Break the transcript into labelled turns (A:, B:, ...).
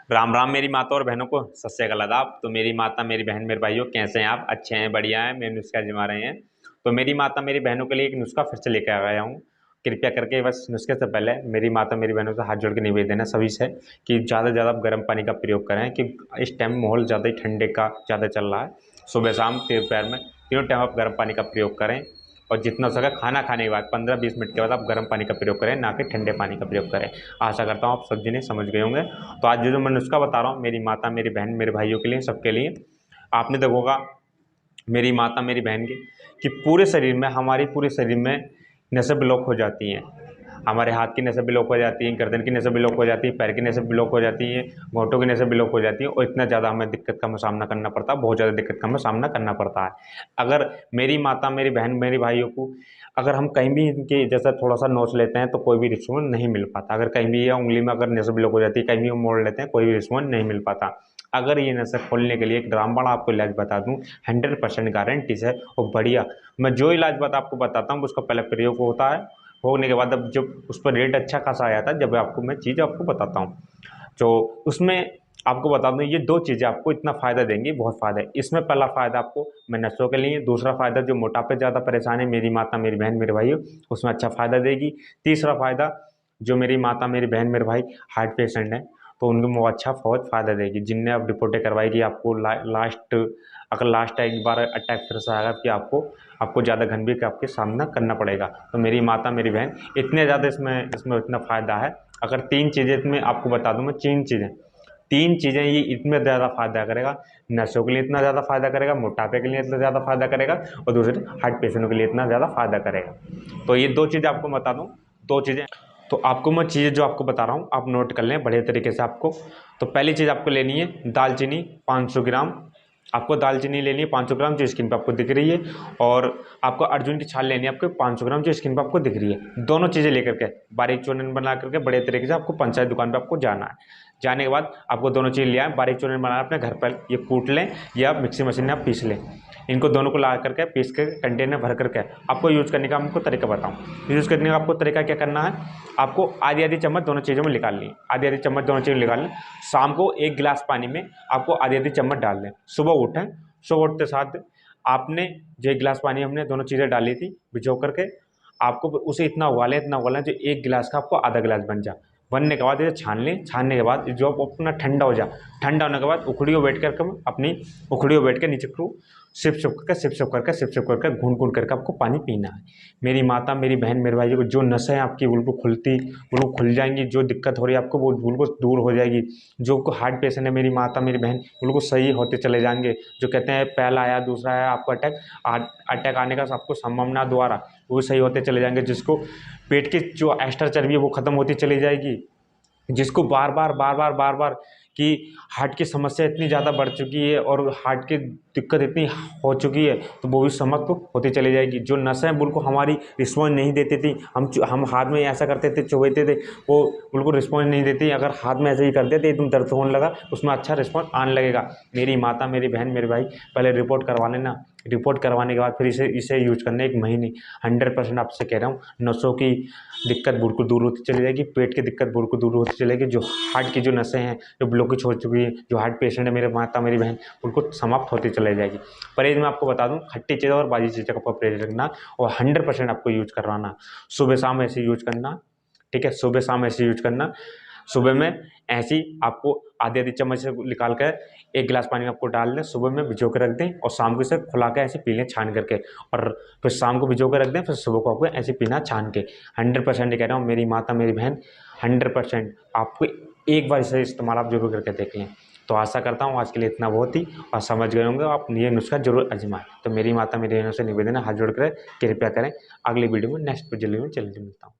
A: राम राम मेरी माता और बहनों को सत श्री अकाल आदाब। तो मेरी माता मेरी बहन मेरे भाइयों कैसे हैं आप? अच्छे हैं, बढ़िया हैं, मेरे नुस्खा आजमा रहे हैं। तो मेरी माता मेरी बहनों के लिए एक नुस्खा फिर से लेकर आ गया हूँ। कृपया करके बस नुस्खे से पहले मेरी माता मेरी बहनों से हाथ जोड़ के निवेदन है सभी से कि ज़्यादा से ज़्यादा गर्म पानी का प्रयोग करें कि इस टाइम माहौल ज़्यादा ही ठंडे का ज़्यादा चल रहा है। सुबह शाम दोपहर में तीनों टाइम आप गर्म पानी का प्रयोग करें। और जितना हो सके खाना खाने के बाद 15-20 मिनट के बाद आप गर्म पानी का प्रयोग करें, ना कि ठंडे पानी का प्रयोग करें। आशा करता हूँ आप सब जने समझ गए होंगे। तो आज जो मैं नुस्खा बता रहा हूँ मेरी माता मेरी बहन मेरे भाइयों के लिए, सबके लिए। आपने देखा होगा मेरी माता मेरी बहन की कि पूरे शरीर में, हमारी पूरे शरीर में नसें ब्लॉक हो जाती हैं। हमारे हाथ की नसें ब्लॉक हो जाती हैं, गर्दन की नसें ब्लॉक हो जाती हैं, पैर की नसें ब्लॉक हो जाती हैं, घोंटों की नसें ब्लॉक हो जाती हैं और इतना ज़्यादा हमें दिक्कत का हमें सामना करना पड़ता है, बहुत ज़्यादा दिक्कत का हमें सामना करना पड़ता है। अगर मेरी माता मेरी बहन मेरे भाइयों को अगर हम कहीं भी इनके जैसा थोड़ा सा नोच लेते हैं तो कोई भी रिस्पॉन्स नहीं मिल पाता। अगर कहीं भी या उंगली में अगर नसें ब्लॉक हो जाती है, कहीं भी मोड़ लेते हैं, कोई भी रिस्पॉन्स नहीं मिल पाता। अगर ये नसें खोलने के लिए एक रामबाण आपको इलाज बता दूं, 100% गारंटी से और बढ़िया। मैं जो इलाज आपको बताता हूँ उसका पहले प्रयोग होता है, होने के बाद अब जब उस पर रेट अच्छा खासा आया था, जब आपको मैं चीज़ आपको बताता हूँ तो उसमें आपको बता दूं ये दो चीज़ें आपको इतना फ़ायदा देंगी, बहुत फ़ायदा है इसमें। पहला फ़ायदा आपको मैं नसों के लिए, दूसरा फ़ायदा जो मोटापे ज़्यादा परेशान है मेरी माता मेरी बहन मेरे भाई उसमें अच्छा फ़ायदा देगी। तीसरा फ़ायदा जो मेरी माता मेरी बहन मेरे भाई हार्ट पेशेंट हैं तो उनको वो अच्छा बहुत फ़ायदा देगी। जिनने अब रिपोर्टें करवाई कि आपको लास्ट एक बार अटैक फिर से आएगा कि आपको ज़्यादा गंभीर का आपके सामना करना पड़ेगा। तो मेरी माता मेरी बहन इतने ज़्यादा इसमें इतना फ़ायदा है। अगर तीन चीज़ें इसमें आपको बता दूँ मैं, तीन चीज़ें ये इतना ज़्यादा फ़ायदा करेगा। नसों के लिए इतना ज़्यादा फ़ायदा करेगा, मोटापे के लिए इतना ज़्यादा फ़ायदा करेगा और दूसरे हार्ट पेशेंटों के लिए इतना ज़्यादा फ़ायदा करेगा। तो ये दो चीज़ें आपको बता दूँ, दो चीज़ें। तो आपको मैं चीज़ें जो आपको बता रहा हूँ आप नोट कर लें बढ़िया तरीके से आपको। तो पहली चीज़ आपको लेनी है दालचीनी 500 ग्राम। आपको दालचीनी लेनी है 500 ग्राम जो स्क्रीन पर आपको दिख रही है, और आपको अर्जुन की छाल लेनी है आपको 500 ग्राम जो स्क्रीन पर आपको दिख रही है। दोनों चीज़ें लेकर के बारीक चूर्ण बना करके बढ़िया तरीके से आपको पंचायत दुकान पर आपको जाना है। जाने के बाद आपको दोनों चीज़ ले आए, बारीक चूर्ण बना अपने घर पर, ये कूट लें या मिक्सी मशीन में आप पीस लें। इनको दोनों को ला करके पीस के कंटेनर भर करके आपको यूज़ करने का आपको तरीका बताऊँ। यूज़ करने का आपको तरीका क्या करना है, आपको आधी आधी चम्मच दोनों चीज़ों में निकालनी है, आधी आधी चम्मच दोनों चीज़ें निकाल लें। शाम को 1 गिलास पानी में आपको आधी आधी चम्मच डाल दें। सुबह उठें, सुबह उठते साथ आपने जो 1 गिलास पानी हमने दोनों चीज़ें डाली थी भिगो करके, आपको उसे इतना उबालें जो 1 गिलास का आपको आधा गिलास बन जाए। बनने के बाद इसे छान लें। छानने के बाद जो अपना ठंडा हो जाए, ठंडा होने के बाद उखड़ियों बैठ करके अपनी उखड़ियों बैठ के नीचे को सिप सिप करके घूंट करके आपको पानी पीना है। मेरी माता मेरी बहन मेरे भाई को जो नसें आपकी बिल्कुल खुल जाएंगी, जो दिक्कत हो रही है आपको वो बिल्कुल दूर हो जाएगी। जो हार्ट पेशेंट है मेरी माता मेरी बहन बिल्कुल सही होते चले जाएंगे। जो कहते हैं पहला आया दूसरा आया आपको अटैक आने का आपको संभावना दोबारा वो सही होते चले जाएंगे। जिसको पेट की जो एक्स्ट्रा चर्बी है वो खत्म होती चली जाएगी। जिसको बार बार कि हार्ट की समस्या इतनी ज़्यादा बढ़ चुकी है और हार्ट की दिक्कत इतनी हो चुकी है तो वो भी समाप्त होती चली जाएगी। जो नसें बिल्कुल हमारी रिस्पॉन्स नहीं देती थी, हम हाथ में ऐसा करते थे, चुभते थे, वो बिल्कुल रिस्पॉन्स नहीं देती। अगर हाथ में ऐसे ही कर देते एकदम दर्द होने लगा, उसमें अच्छा रिस्पॉन्स आने लगेगा। मेरी माता मेरी बहन मेरे भाई पहले रिपोर्ट करवा लेना। रिपोर्ट करवाने के बाद फिर इसे यूज करना 1 महीने। 100% आपसे कह रहा हूँ, नसों की दिक्कत बिल्कुल दूर होती चली जाएगी, पेट की दिक्कत बिल्कुल दूर होती चलेगी। जो हार्ट की जो नसें हैं जो ब्लॉकेज हो चुकी है, जो हार्ट पेशेंट है मेरे माता मेरी बहन, उनको समाप्त होती चली जाएगी। परहेज में आपको बता दूं, खट्टी चीज़ें और बाजी चीज़ों का परहेज रखना और 100% आपको यूज करवाना। सुबह शाम ऐसे यूज करना, ठीक है, सुबह शाम ऐसे यूज करना। सुबह में ऐसी आपको आधी आधी चम्मच से निकाल कर 1 गिलास पानी में आपको डाल दें, सुबह में भिजो कर रख दें और शाम को इसे खुला के ऐसे पी लें छान करके। और फिर शाम को भिजो कर रख दें, फिर सुबह को आपको ऐसे पीना छान के। 100% कह रहा हूँ मेरी माता मेरी बहन, 100% आपको एक बार इसे इस्तेमाल आप जरूर करके देख लें। तो आशा करता हूँ आज के लिए इतना बहुत ही, और समझ गए होंगे आप ये नुस्खा जरूर आजमाएं। तो मेरी माता मेरी बहनों से निवेदन है, हाथ जोड़ कर कृपया करें। अगली वीडियो में नेक्स्ट जल्दी में मिलता हूँ।